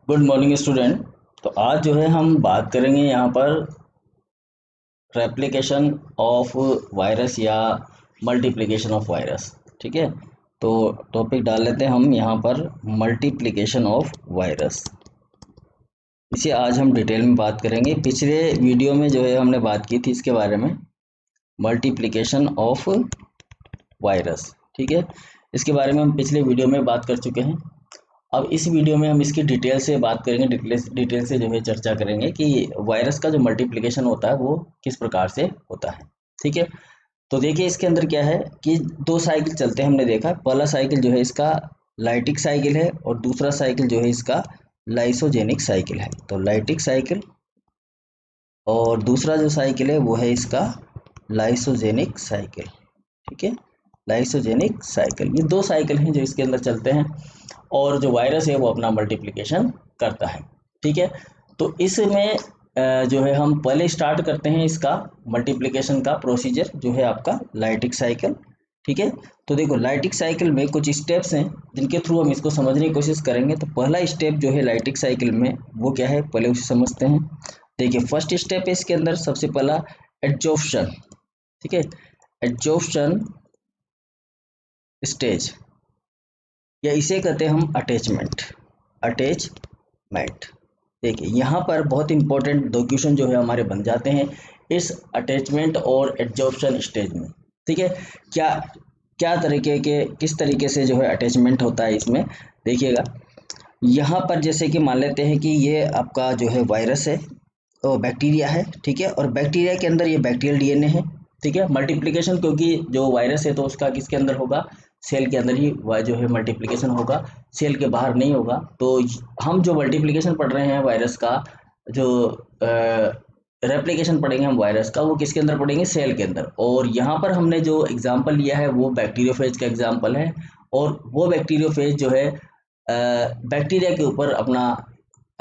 Good morning student. तो आज जो है हम बात करेंगे यहाँ पर रेप्लिकेशन ऑफ वायरस या मल्टीप्लिकेशन ऑफ वायरस। ठीक है, तो टॉपिक डाल लेते हैं हम यहाँ पर मल्टीप्लिकेशन ऑफ वायरस। इसे आज हम डिटेल में बात करेंगे। पिछले वीडियो में जो है हमने बात की थी इसके बारे में, मल्टीप्लिकेशन ऑफ वायरस। ठीक है, इसके बारे में हम पिछले वीडियो में बात कर चुके हैं। अब इस वीडियो में हम इसकी डिटेल से बात करेंगे, डिटेल से जो है चर्चा करेंगे कि वायरस का जो मल्टीप्लिकेशन होता है वो किस प्रकार से होता है। ठीक है, तो देखिए इसके अंदर क्या है कि दो साइकिल चलते हैं। हमने देखा पहला साइकिल जो है इसका लाइटिक साइकिल है और दूसरा साइकिल जो है इसका लाइसोजेनिक साइकिल है। तो लाइटिक साइकिल और दूसरा जो साइकिल है वो है इसका लाइसोजेनिक साइकिल। ठीक है, लाइसोजेनिक साइकिल, ये दो साइकिल हैं जो इसके अंदर चलते हैं और जो वायरस है वो अपना मल्टीप्लिकेशन करता है। ठीक है, तो इसमें जो है हम पहले स्टार्ट करते हैं इसका मल्टीप्लिकेशन का प्रोसीजर जो है आपका लाइटिक साइकिल। ठीक है, तो देखो लाइटिक साइकिल में कुछ स्टेप्स हैं जिनके थ्रू हम इसको समझने की कोशिश करेंगे। तो पहला स्टेप जो है लाइटिक साइकिल में वो क्या है, पहले उसे समझते हैं। देखिए फर्स्ट स्टेप है इसके अंदर सबसे पहला एड्जॉर्प्शन। ठीक है, एड्जॉर्प्शन स्टेज या इसे कहते हैं हम अटैचमेंट। अटैचमेंट, देखिए यहाँ पर बहुत इंपॉर्टेंट दो क्वेश्चन जो है हमारे बन जाते हैं इस अटैचमेंट और एड्जॉर्प्शन स्टेज में। ठीक है, क्या क्या तरीके के किस तरीके से जो है अटैचमेंट होता है इसमें, देखिएगा। यहाँ पर जैसे कि मान लेते हैं कि ये आपका जो है वायरस है तो बैक्टीरिया है। ठीक है, और बैक्टीरिया के अंदर ये बैक्टीरियल डीएनए है। ठीक है, मल्टीप्लिकेशन क्योंकि जो वायरस है तो उसका किसके अंदर होगा, सेल के अंदर ही जो है मल्टीप्लिकेशन होगा, सेल के बाहर नहीं होगा। तो हम जो मल्टीप्लिकेशन पढ़ रहे हैं वायरस का, जो रेप्लिकेशन पढ़ेंगे हम वायरस का, वो किसके अंदर पढ़ेंगे, सेल के अंदर। और यहाँ पर हमने जो एग्जाम्पल लिया है वो बैक्टीरियोफेज का एग्जाम्पल है और वो बैक्टीरियोफेज जो है बैक्टीरिया के ऊपर अपना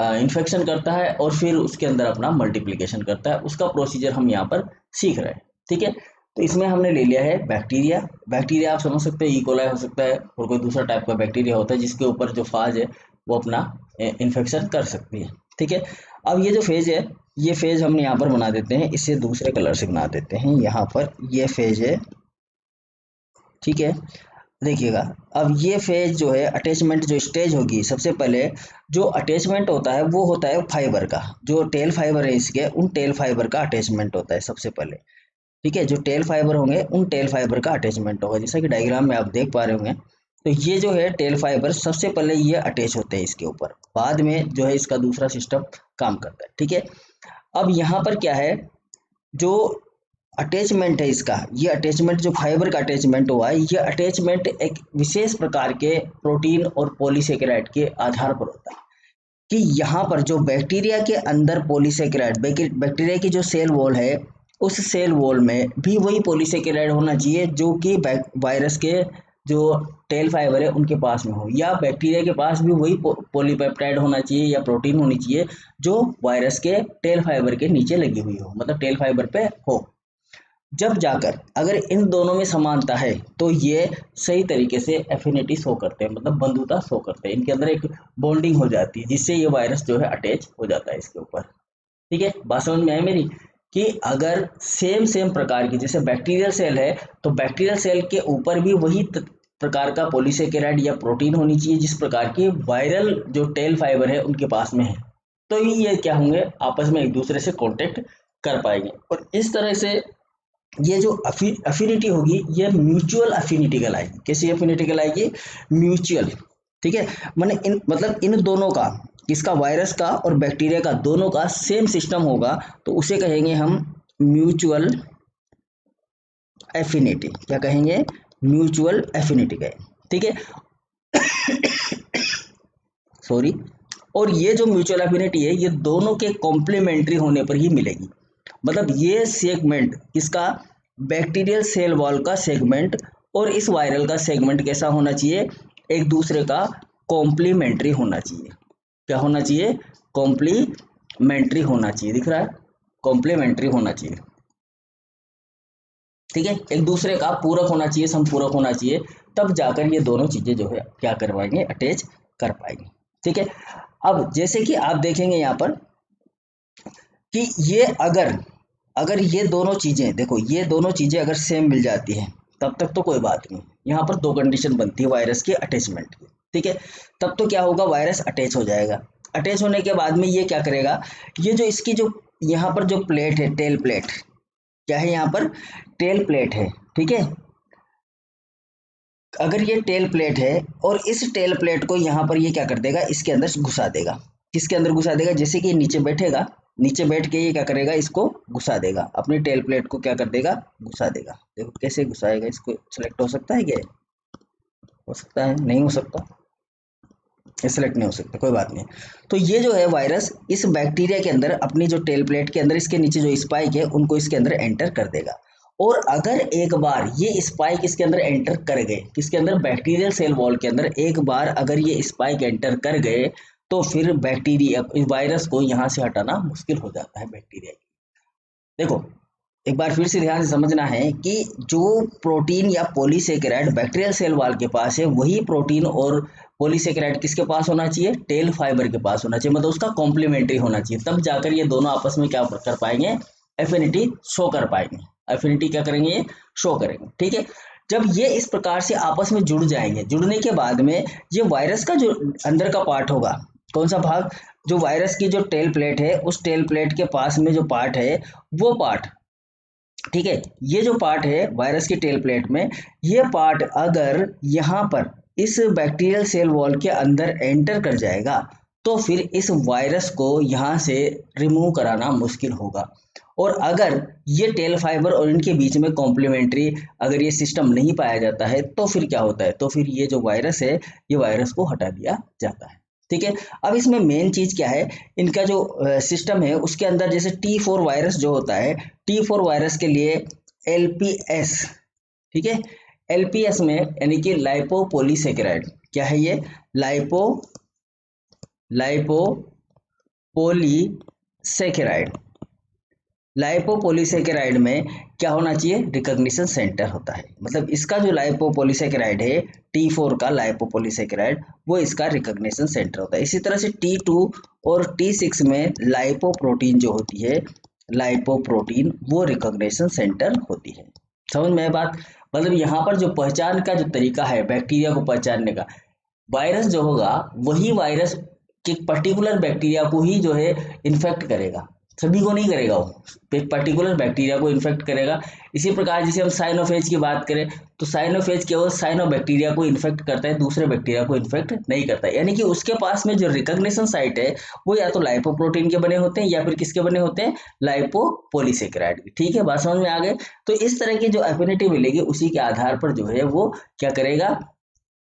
इन्फेक्शन करता है और फिर उसके अंदर अपना मल्टीप्लिकेशन करता है। उसका प्रोसीजर हम यहाँ पर सीख रहे हैं। ठीक है, तो इसमें हमने ले लिया है बैक्टीरिया। बैक्टीरिया आप समझ सकते हैं इकोलाई हो सकता है और कोई दूसरा टाइप का बैक्टीरिया होता है जिसके ऊपर जो फाज है वो अपना इन्फेक्शन कर सकती है। ठीक है, अब ये जो फेज है ये फेज हम यहाँ पर बना देते हैं, इसे दूसरे कलर से बना देते हैं। यहाँ पर ये फेज है। ठीक है, देखिएगा अब ये फेज जो है अटैचमेंट जो स्टेज होगी, सबसे पहले जो अटैचमेंट होता है वो होता है फाइबर का। जो टेल फाइबर है इसके, उन टेल फाइबर का अटैचमेंट होता है सबसे पहले। ठीक है, जो टेल फाइबर होंगे उन टेल फाइबर का अटैचमेंट होगा, जैसा कि डायग्राम में आप देख पा रहे होंगे। तो ये जो है टेल फाइबर सबसे पहले ये अटैच होते हैं इसके ऊपर, बाद में जो है इसका दूसरा सिस्टम काम करता है। ठीक है, अब यहाँ पर क्या है, जो अटैचमेंट है इसका, ये अटैचमेंट जो फाइबर का अटैचमेंट हुआ है, ये अटैचमेंट एक विशेष प्रकार के प्रोटीन और पॉलीसेकेराइड के आधार पर होता है। कि यहाँ पर जो बैक्टीरिया के अंदर पॉलीसेकेराइड, बैक्टीरिया की जो सेल वॉल है उस सेल वॉल में भी वही पॉलीसेकेराइड होना चाहिए जो कि वायरस के जो टेल फाइबर है उनके पास में हो, या बैक्टीरिया के पास भी वही पॉलीपेप्टाइड होना चाहिए या प्रोटीन होनी चाहिए जो वायरस के टेल फाइबर के नीचे लगी हुई हो, मतलब टेल फाइबर पे हो। जब जाकर अगर इन दोनों में समानता है तो ये सही तरीके से एफिनिटी शो करते हैं, मतलब बंधुता शो करते हैं, इनके अंदर एक बॉन्डिंग हो जाती है जिससे ये वायरस जो है अटैच हो जाता है इसके ऊपर। ठीक है, बात समझ में आई मेरी, कि अगर सेम सेम प्रकार की जैसे बैक्टीरियल सेल है तो बैक्टीरियल सेल के ऊपर भी वही प्रकार का पॉलीसेकेराइड या प्रोटीन होनी चाहिए जिस प्रकार की वायरल जो टेल फाइबर है उनके पास में है। तो ये क्या होंगे, आपस में एक दूसरे से कॉन्टेक्ट कर पाएंगे और इस तरह से ये जो अफिनिटी होगी ये म्यूचुअल अफिनिटी कहलाएगी। कैसी अफिनिटी कहलाएगी, म्यूचुअल। ठीक है, माने इन मतलब इन दोनों का, इसका वायरस का और बैक्टीरिया का दोनों का सेम सिस्टम होगा तो उसे कहेंगे हम म्यूचुअल एफिनिटी। क्या कहेंगे, म्यूचुअल एफिनिटी कहेंगे। ठीक है, सॉरी। और ये जो म्यूचुअल एफिनिटी है ये दोनों के कॉम्प्लीमेंट्री होने पर ही मिलेगी। मतलब ये सेगमेंट इसका बैक्टीरियल सेल वॉल का सेगमेंट और इस वायरल का सेगमेंट कैसा होना चाहिए, एक दूसरे का कॉम्प्लीमेंट्री होना चाहिए। क्या होना चाहिए, कॉम्प्लीमेंट्री होना चाहिए, दिख रहा है, कॉम्प्लीमेंट्री होना चाहिए। ठीक है, एक दूसरे का पूरक होना चाहिए, संपूरक होना चाहिए, तब जाकर ये दोनों चीजें जो है क्या करवाएंगे, अटैच कर पाएंगे। ठीक है, अब जैसे कि आप देखेंगे यहाँ पर कि ये अगर ये दोनों चीजें देखो, ये दोनों चीजें अगर सेम मिल जाती हैं तब तक तो कोई बात नहीं। यहाँ पर दो कंडीशन बनती है वायरस के अटैचमेंट की, ठीक है। तब तो क्या होगा, वायरस अटैच हो जाएगा। अटैच होने के बाद में ये क्या करेगा, ये जो इसकी जो यहाँ पर जो प्लेट है, टेल प्लेट, क्या है यहाँ पर, टेल प्लेट है, ठीक है। अगर ये टेल प्लेट है और इस टेल प्लेट को यहाँ पर ये क्या कर देगा, इसके अंदर घुसा देगा। किसके अंदर घुसा देगा, जैसे कि नीचे बैठेगा, नीचे बैठ के ये क्या करेगा, इसको घुसा देगा, अपनी टेल प्लेट को क्या कर देगा, घुसा देगा। देखो कैसे घुसाएगा, इसको सिलेक्ट हो सकता है क्या, हो सकता है, नहीं हो सकता, सेलेक्ट नहीं हो सकता, कोई बात नहीं। तो ये जो है वायरस इस बैक्टीरिया के अंदर अपनी जो टेल प्लेट के अंदर इसके नीचे जो स्पाइक है उनको इसके अंदर एंटर कर देगा। और अगर एक बार ये स्पाइक इसके अंदर एंटर कर गए, किसके अंदर, बैक्टीरियल सेल वॉल के अंदर, एक बार अगर ये स्पाइक एंटर कर गए तो फिर बैक्टीरिया वायरस को यहाँ से हटाना मुश्किल हो जाता है बैक्टीरिया की। देखो एक बार फिर से ध्यान से समझना है कि जो प्रोटीन या पॉलीसेकेराइड बैक्टीरियल सेल वॉल के पास है, वही प्रोटीन और पॉलीसेकेराइड किसके पास होना चाहिए, टेल फाइबर के पास होना चाहिए, मतलब उसका कॉम्प्लीमेंट्री होना चाहिए। तब जाकर ये दोनों आपस में क्या कर पाएंगे, एफिनिटी शो कर पाएंगे। एफिनिटी क्या करेंगे, ये शो करेंगे, ठीक है। जब ये इस प्रकार से आपस में जुड़ जाएंगे, जुड़ने के बाद में ये वायरस का जो अंदर का पार्ट होगा, कौन सा भाग, जो वायरस की जो टेल प्लेट है, उस टेल प्लेट के पास में जो पार्ट है वो पार्ट, ठीक है, ये जो पार्ट है वायरस की टेल प्लेट में, ये पार्ट अगर यहाँ पर इस बैक्टीरियल सेल वॉल के अंदर एंटर कर जाएगा तो फिर इस वायरस को यहाँ से रिमूव कराना मुश्किल होगा। और अगर ये टेल फाइबर और इनके बीच में कॉम्प्लीमेंट्री अगर ये सिस्टम नहीं पाया जाता है तो फिर क्या होता है, तो फिर ये जो वायरस है ये वायरस को हटा दिया जाता है, ठीक है। अब इसमें मेन चीज क्या है, इनका जो सिस्टम है उसके अंदर जैसे T4 वायरस जो होता है, T4 वायरस के लिए LPS, ठीक है, LPS में यानी कि लाइपोपोलीसेकेराइड, क्या है ये, लाइपोपोलीसेकेराइड, लाइपोपोलीसेकेराइड में क्या होना चाहिए, रिकॉग्निशन सेंटर होता है। मतलब इसका जो लाइपोपोलीसेकेराइड है, T4 का लाइपोपोलीसेकेराइड, वो इसका रिकॉग्निशन सेंटर होता है। इसी तरह से T2 और T6 में लाइपोप्रोटीन जो होती है, लाइपोप्रोटीन, वो रिकॉग्निशन सेंटर होती है। समझ में बात, मतलब यहाँ पर जो पहचान का जो तरीका है बैक्टीरिया को पहचानने का, वायरस जो होगा वही वायरस के पर्टिकुलर बैक्टीरिया को ही जो है इन्फेक्ट करेगा, सभी को नहीं करेगा, वो एक पर्टिकुलर बैक्टीरिया को इन्फेक्ट करेगा। इसी प्रकार जैसे हम साइनोफेज की बात करें तो साइनोफेज केवल साइनो बैक्टीरिया को इन्फेक्ट करता है, दूसरे बैक्टीरिया को इन्फेक्ट नहीं करता है। यानी कि उसके पास में जो रिकॉग्निशन साइट है वो या तो लाइपोप्रोटीन के बने होते हैं या फिर किसके बने होते हैं, लाइपोपोलीसेकेराइड के, ठीक है, बात समझ में आ गए। तो इस तरह की जो एफिनिटी मिलेगी उसी के आधार पर जो है वो क्या करेगा,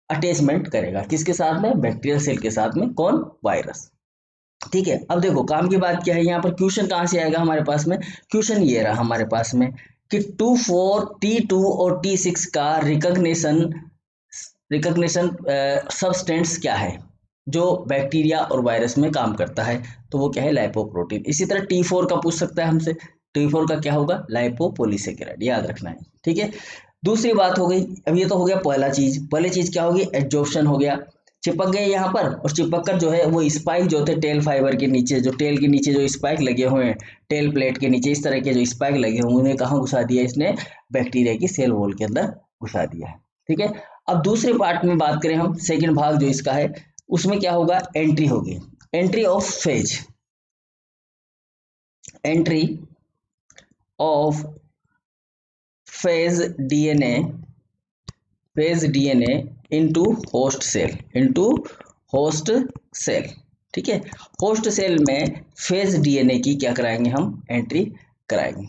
अटैचमेंट करेगा, किसके साथ में, बैक्टीरियल सेल के साथ में, कौन, वायरस, ठीक है। अब देखो काम की बात क्या है, यहाँ पर क्वेश्चन कहाँ से आएगा हमारे पास में, क्वेश्चन ये रहा हमारे पास में कि T2 और T6 का रिकॉग्निशन सब्सटेंस क्या है जो बैक्टीरिया और वायरस में काम करता है, तो वो क्या है, लाइपोप्रोटीन। इसी तरह T4 का पूछ सकता है हमसे, T4 का क्या होगा, लाइपोपोलीसेकेराइड, याद रखना है, ठीक है। दूसरी बात हो गई, अब ये तो हो गया पहली चीज क्या होगी, एड्जॉर्प्शन हो गया, चिपक गए यहाँ पर, और चिपक कर जो है वो स्पाइक जो थे टेल फाइबर के नीचे, जो टेल के नीचे जो स्पाइक लगे हुए हैं, टेल प्लेट के नीचे इस तरह के जो स्पाइक लगे हुए हैं, उन्हें कहाँ घुसा दिया, इसने बैक्टीरिया की सेल वॉल के अंदर घुसा दिया है, ठीक है। अब दूसरे पार्ट में बात करें हम, सेकेंड भाग जो इसका है, उसमें क्या होगा, एंट्री होगी, entry of phage, entry of phage DNA into host cell, ठीक है। होस्ट सेल में फेज डीएनए की क्या कराएंगे, हम एंट्री कराएंगे,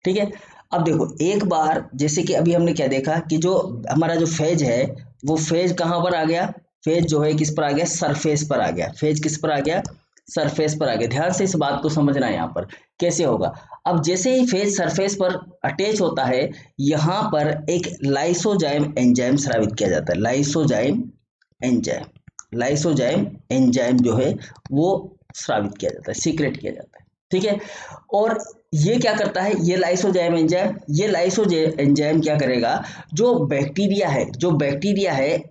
ठीक है। अब देखो एक बार जैसे कि अभी हमने क्या देखा कि जो हमारा जो फेज है वो फेज कहाँ पर आ गया, फेज जो है किस पर आ गया, सरफेस पर आ गया, फेज किस पर आ गया, सरफेस पर आ गया। ध्यान से इस बात को समझना है यहाँ पर कैसे होगा। अब जैसे ही फेज सरफेस पर अटैच होता है, यहाँ पर एक लाइसोजाइम एंजाइम स्रावित किया जाता है, लाइसोजाइम एंजाइम जो है वो स्रावित किया जाता है, सीक्रेट किया जाता है, ठीक है। और ये क्या करता है, ये लाइसोजाइम एंजाइम, ये लाइसोजाइम एंजाइम क्या करेगा, जो बैक्टीरिया है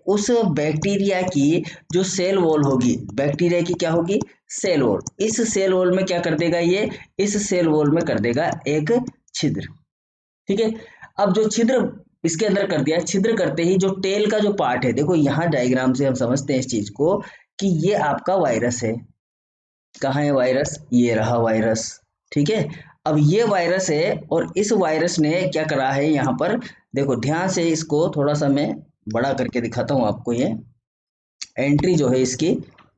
उस बैक्टीरिया की जो सेल वॉल होगी, बैक्टीरिया की क्या होगी, सेल वॉल, इस सेल वॉल में क्या कर देगा ये, इस सेल वॉल में कर देगा एक छिद्र। ठीक है, अब जो छिद्र इसके अंदर कर दिया, छिद्र करते ही जो टेल का जो पार्ट है, देखो यहाँ डायग्राम से हम समझते हैं इस चीज को कि ये आपका वायरस है। कहाँ है वायरस, ये रहा वायरस। ठीक है, अब ये वायरस है और इस वायरस ने क्या करा है यहाँ पर, देखो ध्यान से इसको थोड़ा सा मैं बड़ा करके दिखाता हूँ आपको। ये एंट्री जो है इसकी,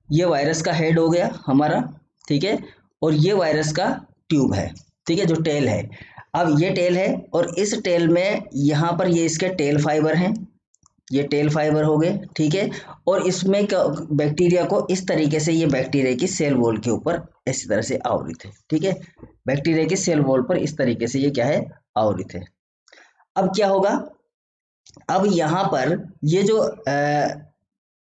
ये वायरस का हेड हो गया हमारा। ठीक है, और ये वायरस का ट्यूब है। ठीक है, जो टेल है, अब ये टेल है और इस टेल में यहाँ पर ये इसके टेल फाइबर हैं, ये टेल फाइबर हो गए। ठीक है, और इसमें बैक्टीरिया को इस तरीके से, ये बैक्टीरिया की सेल वॉल के ऊपर इसी तरह से आवृत है। ठीक है, बैक्टीरिया की सेल वॉल पर इस तरीके से ये क्या है, आवृत है। अब क्या होगा, अब यहाँ पर ये जो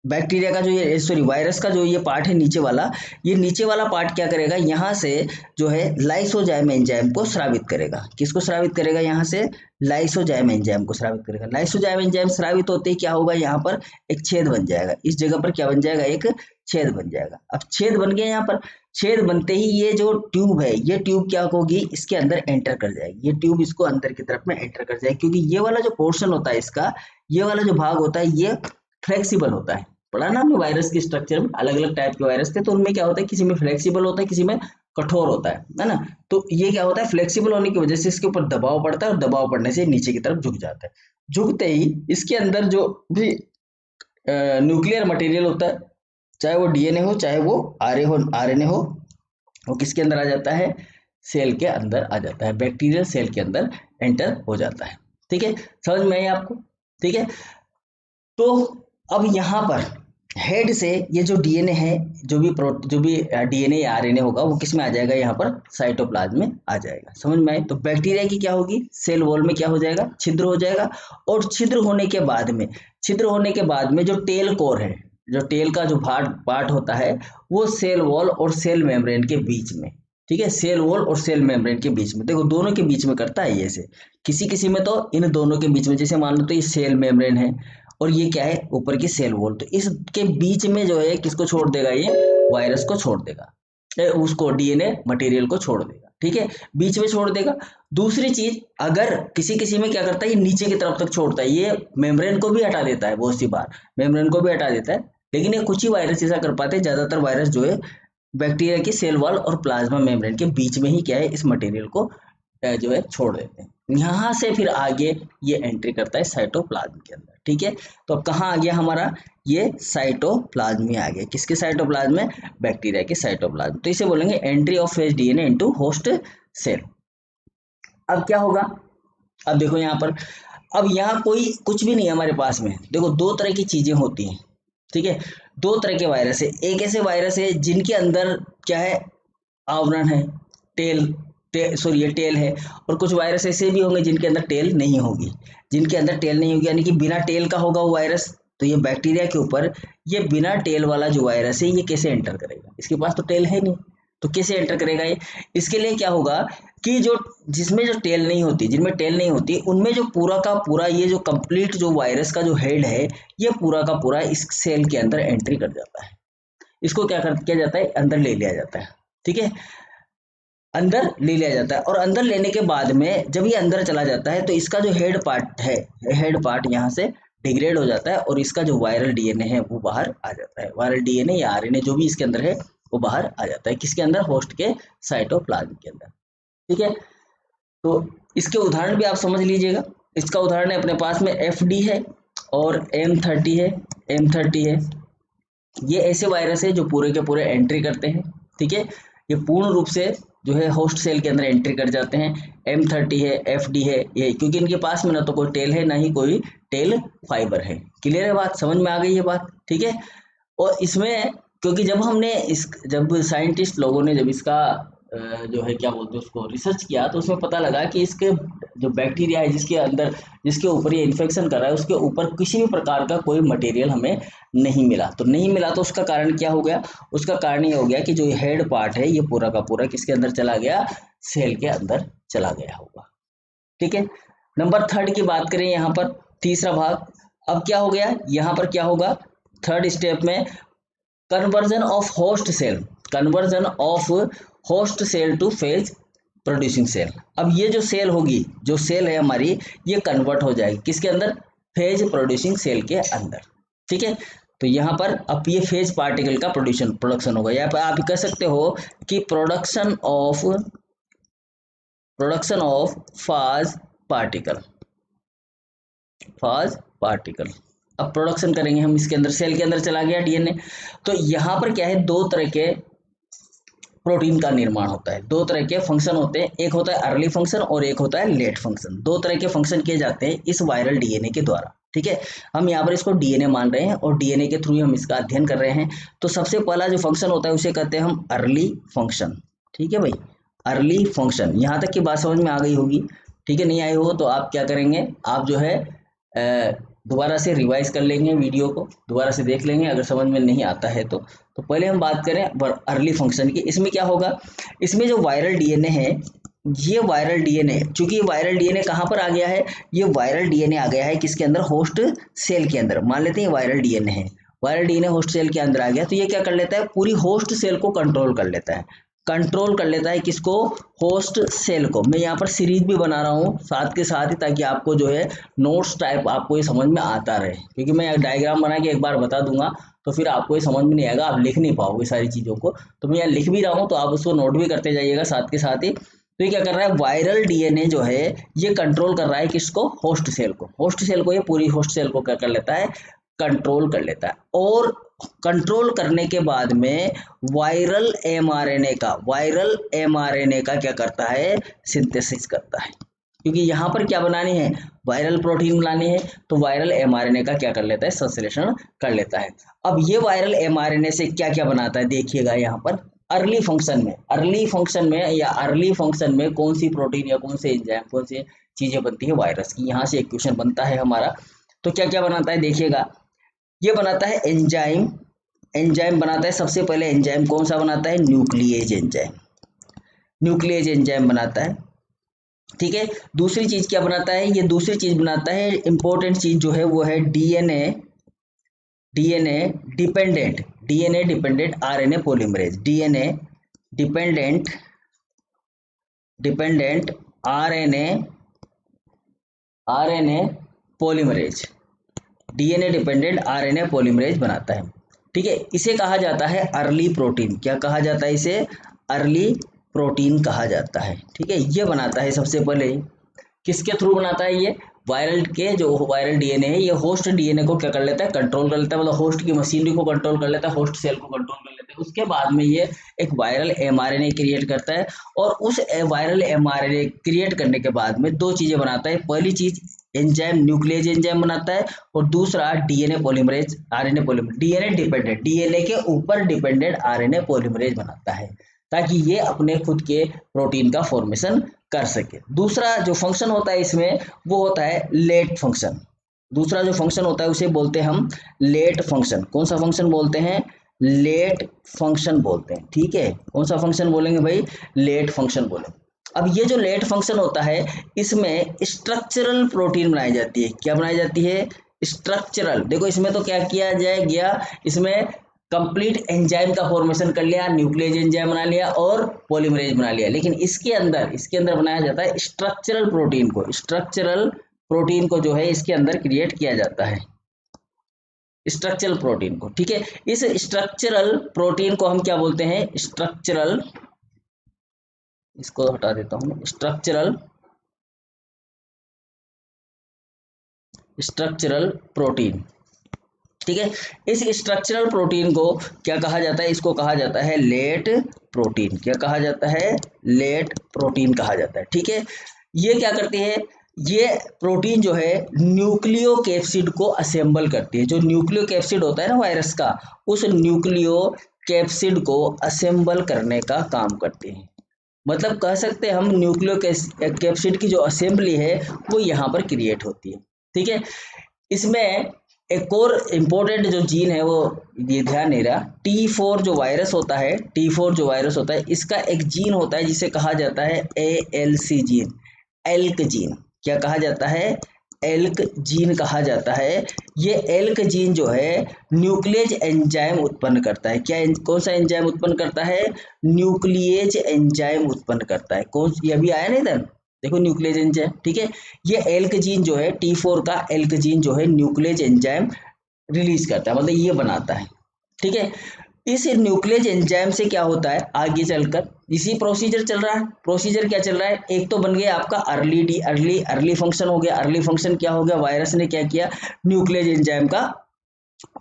बैक्टीरिया का जो ये सॉरी वायरस का जो ये पार्ट है नीचे वाला, ये नीचे वाला पार्ट क्या करेगा, यहाँ से जो है लाइसोजाइम एंजाइम को स्रावित करेगा। किसको स्रावित करेगा, यहाँ से लाइसोजाइम एंजाइम को स्रावित करेगा। लाइसोजाइम एंजाइम स्रावित होते ही क्या होगा, यहाँ पर एक छेद बन जाएगा, इस जगह पर क्या बन जाएगा, एक छेद बन जाएगा। अब छेद बन गया, यहाँ पर छेद बनते ही ये जो ट्यूब है, ये ट्यूब क्या होगी, इसके अंदर एंटर कर जाएगी। ये ट्यूब इसको अंदर की तरफ में एंटर कर जाएगी, क्योंकि ये वाला जो पोर्शन होता है इसका, ये वाला जो भाग होता है ये फ्लेक्सिबल होता है। पढ़ा ना हमने वायरस के स्ट्रक्चर में, अलग अलग टाइप के वायरस थे, तो उनमें क्या होता है, किसी में फ्लेक्सिबल होता है, किसी में कठोर होता है ना। तो ये क्या होता है, फ्लेक्सिबल होने की वजह से इसके ऊपर दबाव पड़ता है और दबाव पड़ने से नीचे की तरफ झुक जाता है। झुकते ही इसके अंदर जो भी न्यूक्लियर मटेरियल होता है, चाहे वो डीएनए हो, चाहे वो आरएनए हो, वो किसके अंदर आ जाता है, सेल के अंदर आ जाता है, बैक्टीरियल सेल के अंदर एंटर हो जाता है। ठीक है, समझ में आई आपको। ठीक है, तो अब यहाँ पर हेड से ये जो डीएनए है, जो भी डीएनए या आरएनए होगा, वो किस में आ जाएगा, यहाँ पर साइटोप्लाज्म में आ जाएगा। समझ में आए। तो बैक्टीरिया की क्या होगी, सेल वॉल में क्या हो जाएगा, छिद्र हो जाएगा। और छिद्र होने के बाद में जो टेल कोर है, जो टेल का जो पार्ट होता है, वो सेल वॉल और सेल मेम्ब्रेन के बीच में, ठीक है, सेल वॉल और सेल मेम्ब्रेन के बीच में, देखो दोनों के बीच में करता है ये ऐसे। किसी किसी में तो इन दोनों के बीच में, जैसे मान लो तो ये सेल मेम्ब्रेन है और ये क्या है, ऊपर की सेल वॉल, तो इसके बीच में जो है किसको छोड़ देगा, ये वायरस को छोड़ देगा, उसको डीएनए मटेरियल को छोड़ देगा। ठीक है, बीच में छोड़ देगा। दूसरी चीज, अगर किसी किसी में क्या करता है, ये नीचे की तरफ तक छोड़ता है, ये मेम्ब्रेन को भी हटा देता है, बहुत सी बार मेम्ब्रेन को भी हटा देता है, लेकिन ये कुछ ही वायरस ऐसा कर पाते हैं। ज्यादातर वायरस जो है बैक्टीरिया की सेल वॉल और प्लाज्मा मेम्ब्रेन के बीच में ही क्या है, इस मटेरियल को जो है छोड़ देते हैं। यहाँ से फिर आगे ये एंट्री करता है साइटोप्लाज्म के अंदर। ठीक है, तो अब कहाँ आ गया हमारा, ये साइटोप्लाज्म में आ गया। किसके साइटोप्लाज्म में, बैक्टीरिया के साइटोप्लाज्म। तो इसे बोलेंगे entry of phage DNA into host cell. अब क्या होगा, अब देखो यहाँ पर, अब यहाँ कोई कुछ भी नहीं है हमारे पास में। देखो दो तरह की चीजें होती हैं। ठीक है, दो तरह के वायरस है। एक ऐसे वायरस है जिनके अंदर क्या है, आवरण है, सॉरी ये टेल है। और कुछ वायरस ऐसे भी होंगे जिनके अंदर टेल नहीं होगी, यानी कि बिना टेल का होगा वो वायरस। तो ये बैक्टीरिया के ऊपर ये बिना टेल वाला जो वायरस है, ये कैसे एंटर करेगा, इसके पास तो टेल है नहीं, तो कैसे एंटर करेगा ये। इसके लिए क्या होगा कि जो जिसमें जो टेल नहीं होती, जिनमें टेल नहीं होती, उनमें जो पूरा का पूरा ये जो कंप्लीट जो वायरस का जो हेड है, ये पूरा का पूरा इस सेल के अंदर एंट्री कर जाता है। इसको क्या किया जाता है, अंदर ले लिया जाता है। ठीक है, अंदर ले लिया जाता है। और अंदर लेने के बाद में जब ये अंदर चला जाता है, तो इसका जो हेड पार्ट है, हेड पार्ट यहाँ से डिग्रेड हो जाता है और इसका जो वायरल डीएनए है वो बाहर आ जाता है। वायरल डीएनए या आरएनए जो भी इसके अंदर है वो बाहर आ जाता है। किसके अंदर, होस्ट के साइटोप्लाज्म के अंदर। ठीक है, तो इसके उदाहरण भी आप समझ लीजिएगा। इसका उदाहरण है अपने पास में एफडी है और M30 है। M30 है, ये ऐसे वायरस है जो पूरे के पूरे एंट्री करते हैं। ठीक है, ये पूर्ण रूप से जो है होस्ट सेल के अंदर एंट्री कर जाते हैं। M30 है, FD है, ये क्योंकि इनके पास में ना तो कोई टेल है, ना ही कोई टेल फाइबर है। क्लियर है बात, समझ में आ गई ये बात। ठीक है, और इसमें क्योंकि जब साइंटिस्ट लोगों ने जब इसका जो है क्या बोलते हैं उसको रिसर्च किया, तो उसमें पता लगा कि इसके जो बैक्टीरिया है जिसके अंदर, जिसके ऊपर ये इन्फेक्शन कर रहा है, उसके ऊपर किसी भी प्रकार का कोई मटेरियल हमें नहीं मिला। तो नहीं मिला तो उसका कारण क्या हो गया? उसका कारण ये हो गया कि जो हेड पार्ट है ये पूरा का पूरा किसके अंदर चला गया? सेल के अंदर चला गया होगा। ठीक है। नंबर थर्ड की बात करें यहाँ पर, तीसरा भाग। अब क्या हो गया यहाँ पर? क्या होगा थर्ड स्टेप में? Conversion of host cell, conversion of host cell to phage producing cell. अब ये जो सेल होगी, जो सेल है हमारी, ये कन्वर्ट हो जाएगी किसके अंदर? फेज प्रोड्यूसिंग सेल के अंदर। ठीक है। तो यहाँ पर अब ये फेज पार्टिकल का प्रोडक्शन होगा। यहाँ पर आप कह सकते हो कि प्रोडक्शन ऑफ फाज पार्टिकल, फाज पार्टिकल। अब प्रोडक्शन करेंगे हम इसके अंदर, सेल के अंदर चला गया डीएनए। तो यहाँ पर क्या है, दो तरह के प्रोटीन का निर्माण होता है, दो तरह के फंक्शन होते हैं, एक होता है अर्ली फंक्शन और एक होता है लेट फंक्शन। दो तरह के फंक्शन किए जाते हैं इस वायरल डीएनए के द्वारा। ठीक है। हम यहाँ पर इसको डीएनए मान रहे हैं और डीएनए के थ्रू हम इसका अध्ययन कर रहे हैं। तो सबसे पहला जो फंक्शन होता है उसे कहते हैं हम अर्ली फंक्शन। ठीक है भाई, अर्ली फंक्शन। यहाँ तक की बात समझ में आ गई होगी। ठीक है, नहीं आई हो तो आप क्या करेंगे, आप जो है दोबारा से रिवाइज कर लेंगे, वीडियो को दोबारा से देख लेंगे अगर समझ में नहीं आता है तो पहले हम बात करें अर्ली फंक्शन की। इसमें क्या होगा, इसमें जो वायरल डीएनए है, ये वायरल डीएनए, चूंकि ये वायरल डीएनए कहाँ पर आ गया है, ये वायरल डीएनए आ गया है किसके अंदर? होस्ट सेल के अंदर। मान लेते हैं वायरल डीएनए है, वायरल डीएनए होस्ट सेल के अंदर आ गया, तो ये क्या कर लेता है, पूरी होस्ट सेल को कंट्रोल कर लेता है। कंट्रोल कर लेता है किसको? होस्ट सेल को। मैं यहाँ पर सीरीज भी बना रहा हूँ साथ के साथ ही, ताकि आपको जो है नोट्स टाइप आपको ये समझ में आता रहे, क्योंकि मैं डायग्राम बना के एक बार बता दूंगा तो फिर आपको ये समझ में नहीं आएगा, आप लिख नहीं पाओगे सारी चीज़ों को। तो मैं यहाँ लिख भी रहा हूँ तो आप उसको नोट भी करते जाइएगा साथ के साथ ही। तो ये क्या कर रहा है, वायरल डीएनए जो है ये कंट्रोल कर रहा है किसको? होस्ट सेल को। होस्ट सेल को, ये पूरी होस्ट सेल को क्या कर लेता है? कंट्रोल कर लेता है। और कंट्रोल करने के बाद में वायरल एमआरएनए का क्या करता है? सिंथेसिस करता है। क्योंकि यहाँ पर क्या बनानी है? वायरल प्रोटीन बनानी है, तो वायरल एमआरएनए का क्या कर लेता है? संश्लेषण कर लेता है। अब ये वायरल एमआरएनए से क्या क्या बनाता है देखिएगा यहाँ पर। अर्ली फंक्शन में कौन सी प्रोटीन या कौन से एंजाइम, कौन सी चीजें बनती है वायरस की? यहाँ से एक क्वेश्चन बनता है हमारा। तो क्या क्या बनाता है देखिएगा। ये बनाता है एंजाइम, एंजाइम बनाता है। सबसे पहले एंजाइम कौन सा बनाता है? न्यूक्लिएज एंजाइम, न्यूक्लिएज एंजाइम बनाता है। ठीक है। दूसरी चीज क्या बनाता है? ये दूसरी चीज बनाता है, इंपॉर्टेंट चीज जो है वो है DNA dependent RNA polymerase, DNA dependent RNA polymerase, DNA dependent RNA polymerase बनाता है। ठीक है। इसे कहा जाता है अर्ली प्रोटीन। क्या कहा जाता है इसे? अर्ली प्रोटीन कहा जाता है। ठीक है। ये बनाता है सबसे पहले, किसके थ्रू बनाता है? ये वायरल के, जो वायरल डीएनए है, ये होस्ट डीएनए को क्या कर लेता है? कंट्रोल कर लेता है, मतलब होस्ट की मशीनरी को कंट्रोल कर लेता है, होस्ट सेल को कंट्रोल कर लेता है। उसके बाद में ये एक वायरल एमआरएनए क्रिएट करता है, और उस वायरल एमआरएनए क्रिएट करने के बाद में दो चीजें बनाता है। पहली चीज एंजाइम, न्यूक्लिएज एंजाइम बनाता है, और दूसरा DNA polymerase, RNA polymerase, DNA के ऊपर डिपेंडेंट आरएनए पॉलीमरेज बनाता है, ताकि ये अपने खुद के प्रोटीन का फॉर्मेशन कर सके। दूसरा जो फंक्शन होता है इसमें वो होता है लेट फंक्शन। दूसरा जो फंक्शन होता है उसे बोलते हैं हम लेट फंक्शन। कौन सा फंक्शन बोलते हैं? लेट फंक्शन बोलते हैं। ठीक है। कौन सा फंक्शन बोलेंगे भाई? लेट फंक्शन बोलेंगे। अब ये जो लेट फंक्शन होता है इसमें स्ट्रक्चरल प्रोटीन बनाई जाती है। क्या बनाई जाती है? स्ट्रक्चरल। देखो इसमें तो क्या किया गया, इसमें कंप्लीट एंजाइम का फॉर्मेशन कर लिया, न्यूक्लियस एंजाइम बना लिया और पॉलीमरेज बना लिया, लेकिन इसके अंदर बनाया जाता है स्ट्रक्चरल प्रोटीन को। स्ट्रक्चरल प्रोटीन को जो है इसके अंदर क्रिएट किया जाता है, स्ट्रक्चरल प्रोटीन को। ठीक है। इस स्ट्रक्चरल प्रोटीन को हम क्या बोलते हैं? स्ट्रक्चरल, इसको हटा देता हूं, स्ट्रक्चरल प्रोटीन। ठीक है। इस स्ट्रक्चरल प्रोटीन को क्या कहा जाता है? इसको कहा जाता है लेट प्रोटीन। क्या कहा जाता है? लेट प्रोटीन कहा जाता है। ठीक है। ये क्या करती है? ये प्रोटीन जो है न्यूक्लियो कैप्सिड को असेंबल करती है। जो न्यूक्लियो कैप्सिड होता है ना वायरस का, उस न्यूक्लियो कैप्सिड को असेंबल करने का काम करती है। मतलब कह सकते हैं हम न्यूक्लियोकैप्सिड की जो असेंबली है वो यहाँ पर क्रिएट होती है। ठीक है, इसमें एक और इम्पोर्टेंट जो जीन है वो, ये ध्यान नहीं रहा, T4 जो वायरस होता है, T4 जो वायरस होता है, इसका एक जीन होता है जिसे कहा जाता है ALC जीन, एल्क जीन। क्या कहा जाता है? एल्क जीन कहा जाता है। ये एल्क जीन जो है न्यूक्लियेज एंजाइम उत्पन्न करता है। क्या कौन सा एंजाइम उत्पन्न करता है? न्यूक्लियेज एंजाइम उत्पन्न करता है। कौन, ये अभी आया नहीं था, देखो न्यूक्लियस एंजाइम। ठीक है, ये एल्क जीन जो है, T4 का एल्क जीन जो है न्यूक्लियस एंजाइम रिलीज करता है, मतलब ये बनाता है। ठीक है, इस न्यूक्लियस एंजाइम से क्या होता है आगे चलकर, इसी प्रोसीजर चल रहा है। प्रोसीजर क्या चल रहा है? एक तो बन गया आपका अर्ली फंक्शन हो गया। अर्ली फंक्शन क्या हो गया? वायरस ने क्या किया? न्यूक्लियस एंजाइम का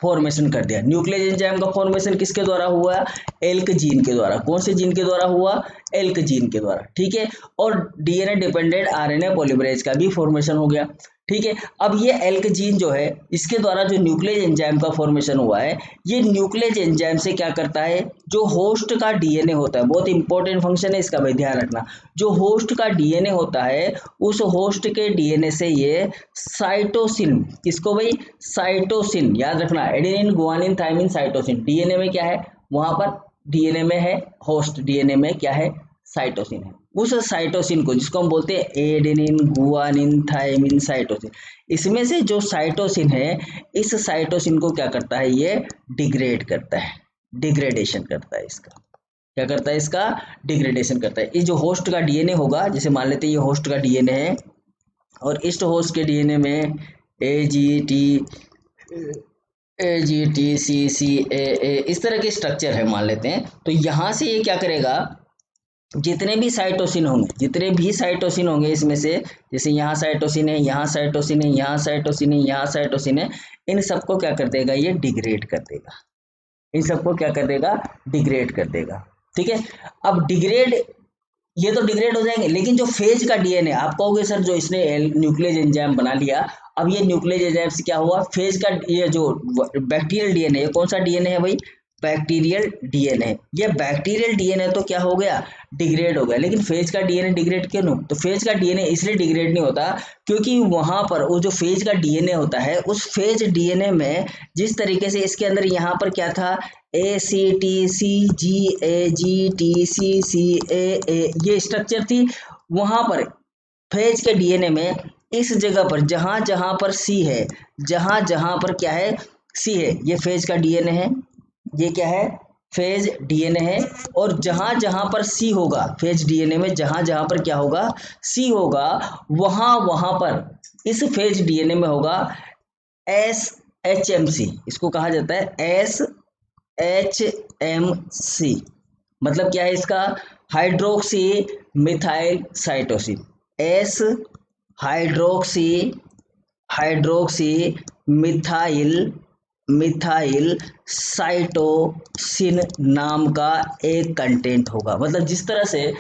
फॉर्मेशन कर दिया। न्यूक्लियस एंजाइम का फॉर्मेशन किसके द्वारा हुआ? एल्क जीन के द्वारा। कौन से जीन के द्वारा हुआ? एल्क जीन के द्वारा। ठीक है, और डीएनए डिपेंडेंट आरएनए पॉलीमरेज का भी फॉर्मेशन हो गया। ठीक है, अब ये एल्क जीन जो है, इसके द्वारा जो न्यूक्लियस एंजाइम का फॉर्मेशन हुआ है, ये न्यूक्लियस एंजाइम से क्या करता है? जो होस्ट का डीएनए होता है, बहुत इंपॉर्टेंट फंक्शन है इसका भाई, ध्यान रखना। जो होस्ट का डीएनए होता है, उस होस्ट के डीएनए से ये साइटोसिन, किसको भाई? साइटोसिन, याद रखना, adenine guanine thymine cytosine. DNA में क्या है? वहां पर डीएनए में है, होस्ट डीएनए में क्या है? साइटोसिन है। उस साइटोसिन को, जिसको हम बोलते हैं एडेनिन गुआनिन थायमिन साइटोसिन, इसमें से जो साइटोसिन है, इस साइटोसिन को क्या करता है? ये डिग्रेड करता है, डिग्रेडेशन करता है इसका। क्या करता है? इसका डिग्रेडेशन करता है। ये जो होस्ट का डीएनए होगा, जैसे मान लेते हैं ये होस्ट का डीएनए है, और इस होस्ट के डीएनए में AGT CCAA इस तरह के स्ट्रक्चर है मान लेते हैं। तो यहाँ से ये क्या करेगा? जितने भी साइटोसिन होंगे, जितने भी साइटोसिन होंगे इसमें से, जैसे यहाँ साइटोसिन है, यहाँ साइटोसिन है, यहाँ साइटोसिन है, यहाँ साइटोसिन है, इन सबको क्या कर देगा? ये डिग्रेड कर देगा। इन सबको क्या कर देगा? डिग्रेड कर देगा। ठीक है, अब डिग्रेड, ये तो डिग्रेड हो जाएंगे, लेकिन जो फेज का डीएनए, आप कहोगे सर जो इसने न्यूक्लियस एंजाइम बना लिया, अब ये न्यूक्लियस एंजाइम से क्या हुआ? फेज का, ये जो बैक्टीरियल डीएनए, ये कौन सा डीएनए है भाई? Bacterial DNA. ये बैक्टीरियल डीएनए तो क्या हो गया? डिग्रेड हो गया। लेकिन फेज का डीएनए डिग्रेड क्यों नहीं? तो फेज का डीएनए इसलिए डिग्रेड नहीं होता क्योंकि वहां पर वो जो फेज का डीएनए होता है, उस फेज डीएनए में जिस तरीके से इसके अंदर यहाँ पर क्या था? ACTCGAGTCCAA ये स्ट्रक्चर थी। वहां पर फेज के डीएनए में इस जगह पर जहां जहां पर सी है, जहां जहां पर क्या है? सी है, ये फेज का डीएनए है। ये क्या है? फेज डीएनए है। और जहां जहां पर सी होगा, फेज डीएनए में जहां जहां पर क्या होगा? सी होगा, वहां वहां पर इस फेज डीएनए में होगा SHMC, इसको कहा जाता है SHMC। मतलब क्या है इसका? Hydroxy methyl cytosine. S hydroxy hydroxy methyl methyl cytosine नाम का एक कंटेंट होगा। मतलब जिस तरह से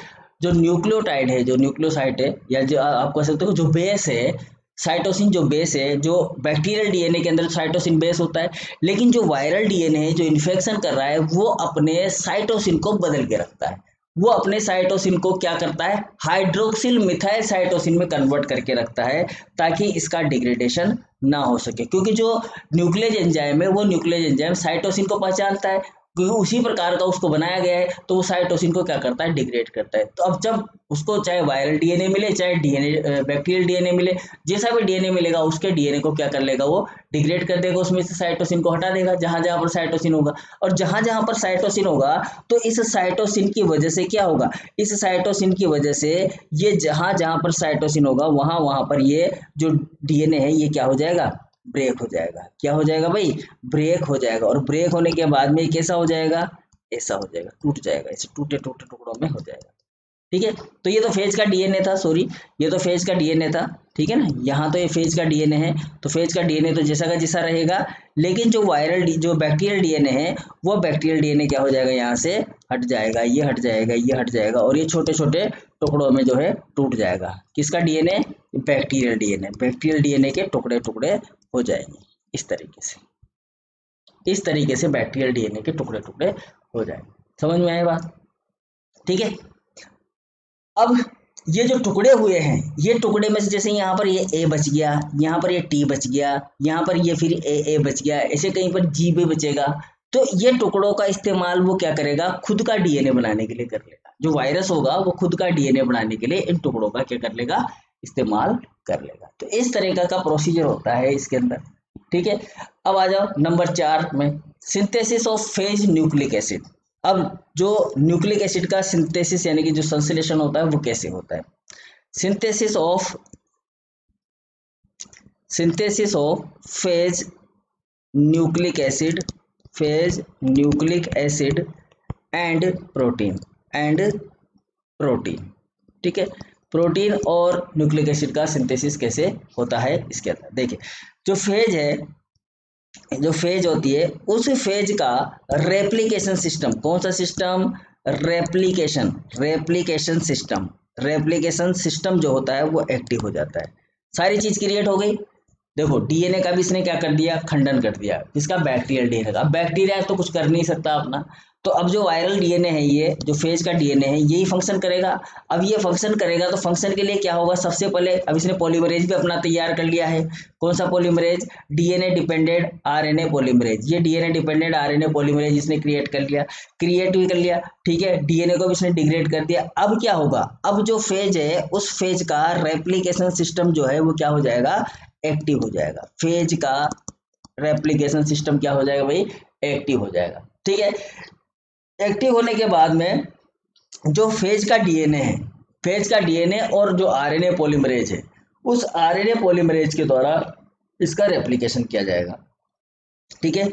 जो न्यूक्लियोटाइड है, जो न्यूक्लियोसाइड है, या जो आप कह सकते हो जो बेस है, साइटोसिन जो बेस है, जो बैक्टीरियल डीएनए के अंदर साइटोसिन बेस होता है, लेकिन जो वायरल डीएनए है जो इन्फेक्शन कर रहा है, वो अपने साइटोसिन को बदल के रखता है। वो अपने साइटोसिन को क्या करता है? हाइड्रोक्सिल मिथाइल साइटोसिन में कन्वर्ट करके रखता है, ताकि इसका डिग्रेडेशन ना हो सके। क्योंकि जो न्यूक्लियस एंजाइम है, वो न्यूक्लियस एंजाइम साइटोसिन को पहचानता है, क्योंकि उसी प्रकार का उसको बनाया गया है, तो वो साइटोसिन को क्या करता है? डिग्रेड करता है। तो अब जब उसको चाहे वायरल डीएनए मिले, चाहे डीएनए बैक्टीरियल डीएनए मिले, जैसा भी डीएनए मिलेगा, उसके डीएनए को क्या कर लेगा? वो डिग्रेड कर देगा, उसमें से साइटोसिन को हटा देगा जहां जहां पर साइटोसिन होगा। और जहां जहां पर साइटोसिन होगा, तो इस साइटोसिन की वजह से क्या होगा? इस साइटोसिन की वजह से ये जहां जहां पर साइटोसिन होगा, वहां वहां पर ये जो डीएनए है, ये क्या हो जाएगा? ब्रेक हो जाएगा। क्या हो जाएगा भाई? ब्रेक हो जाएगा। और ब्रेक होने के बाद में कैसा हो जाएगा? ऐसा हो जाएगा, टूट जाएगा, ऐसे टूटे टूटे टुकड़ों में हो जाएगा। ठीक है, तो ये तो फेज का डीएनए था, सॉरी, ये तो फेज का डीएनए था। ठीक है ना, यहाँ तो ये फेज का डीएनए है, तो फेज का डीएनए तो जैसा का जैसा रहेगा। लेकिन जो जो बैक्टीरियल डीएनए है, वो बैक्टीरियल डीएनए क्या हो जाएगा? यहाँ से हट जाएगा, ये हट जाएगा, ये हट जाएगा, और ये छोटे छोटे टुकड़ों में जो है टूट जाएगा। किसका DNA? Bacterial DNA. Bacterial DNA के टुकड़े टुकड़े हो जाएंगे इस तरीके से। इस तरीके से बैक्टीरियल डीएनए के टुकड़े टुकड़े हो जाएंगे। समझ में आए बात? ठीक है, अब ये जो टुकड़े हुए हैं, ये टुकड़े में से जैसे यहाँ पर ये ए बच गया, यहाँ पर ये टी बच गया, यहाँ पर ये फिर ए बच गया, ऐसे कहीं पर जी भी बचेगा। तो ये टुकड़ों का इस्तेमाल वो क्या करेगा, खुद का डीएनए बनाने के लिए कर लेगा। जो वायरस होगा वो खुद का डीएनए बनाने के लिए इन टुकड़ों का क्या कर लेगा, इस्तेमाल कर लेगा। तो इस तरीका का प्रोसीजर होता है इसके अंदर। ठीक है, अब आ जाओ नंबर 4 में, synthesis of phase nucleic acid. अब जो न्यूक्लिक एसिड का सिंथेसिस यानी कि जो संश्लेषण होता है वो कैसे होता है। Synthesis of phase nucleic acid, phase nucleic acid and protein. ठीक है, प्रोटीन और न्यूक्लिक एसिड का सिंथेसिस कैसे होता है इसके अंदर देखिए। जो फेज है, जो फेज होती है, उस फेज का रेप्लिकेशन सिस्टम, कौन सा सिस्टम, रेप्लिकेशन सिस्टम जो होता है वो एक्टिव हो जाता है। सारी चीज क्रिएट हो गई। देखो डीएनए का भी इसने क्या कर दिया, खंडन कर दिया। किसका, बैक्टीरियल डीएनए का। बैक्टीरिया तो कुछ कर नहीं सकता अपना, तो अब जो वायरल डीएनए है, ये जो फेज का डीएनए है, यही फंक्शन करेगा। अब ये फंक्शन करेगा तो फंक्शन के लिए क्या होगा, सबसे पहले अब इसने पॉलीमरेज भी अपना तैयार कर लिया है। कौन सा polymerase, DNA dependent RNA polymerase. ये डीएनए डिपेंडेंट आरएनए पॉलीमरेज इसने क्रिएट भी कर लिया। ठीक है, डीएनए को भी इसने डिग्रेड कर दिया। अब क्या होगा, अब जो फेज है उस फेज का रेप्लिकेशन सिस्टम जो है वो क्या हो जाएगा, एक्टिव हो जाएगा। फेज का रेप्लिकेशन सिस्टम क्या हो जाएगा भाई, एक्टिव हो जाएगा। ठीक है, एक्टिव होने के बाद में जो फेज का डीएनए है, फेज का डीएनए और जो आरएनए पॉलीमरेज है, उस आरएनए पॉलीमरेज के द्वारा इसका रेप्लिकेशन किया जाएगा। ठीक है,